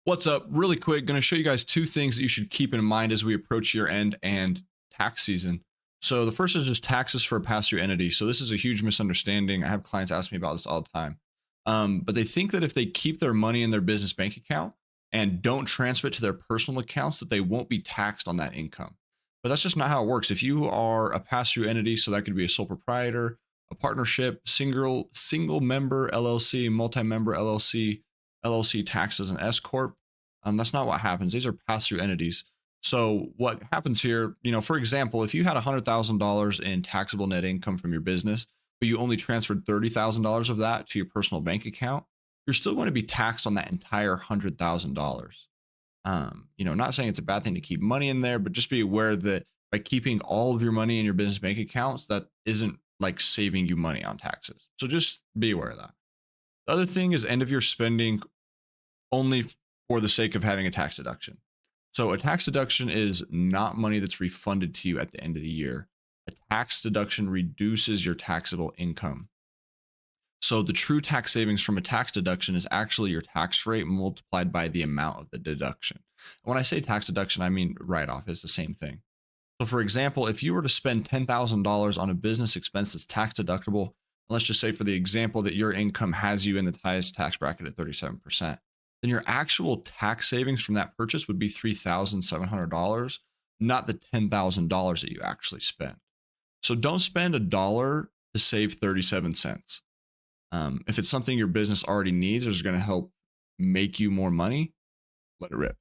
What's up? Really quick, going to show you guys two things that you should keep in mind as we approach year end and tax season. So the first is just taxes for a pass-through entity. So this is a huge misunderstanding. I have clients ask me about this all the time. But they think that if they keep their money in their business bank account and don't transfer it to their personal accounts, that they won't be taxed on that income. But that's just not how it works. If you are a pass-through entity, so that could be a sole proprietor, a partnership, single member LLC, multi-member LLC, LLC taxed as an S corp. That's not what happens. These are pass-through entities. So what happens here, for example, if you had $100,000 in taxable net income from your business, but you only transferred $30,000 of that to your personal bank account, you're still going to be taxed on that entire $100,000. Not saying it's a bad thing to keep money in there, but just be aware that by keeping all of your money in your business bank accounts, that isn't like saving you money on taxes. So just be aware of that. The other thing is end of year spending only for the sake of having a tax deduction. So a tax deduction is not money that's refunded to you at the end of the year. A tax deduction reduces your taxable income. So the true tax savings from a tax deduction is actually your tax rate multiplied by the amount of the deduction. When I say tax deduction, I mean write off. It's the same thing. So for example, if you were to spend $10,000 on a business expense that's tax deductible, let's just say for the example that your income has you in the highest tax bracket at 37%, then your actual tax savings from that purchase would be $3,700, not the $10,000 that you actually spent. So don't spend a dollar to save 37 cents. If it's something your business already needs or is going to help make you more money, let it rip.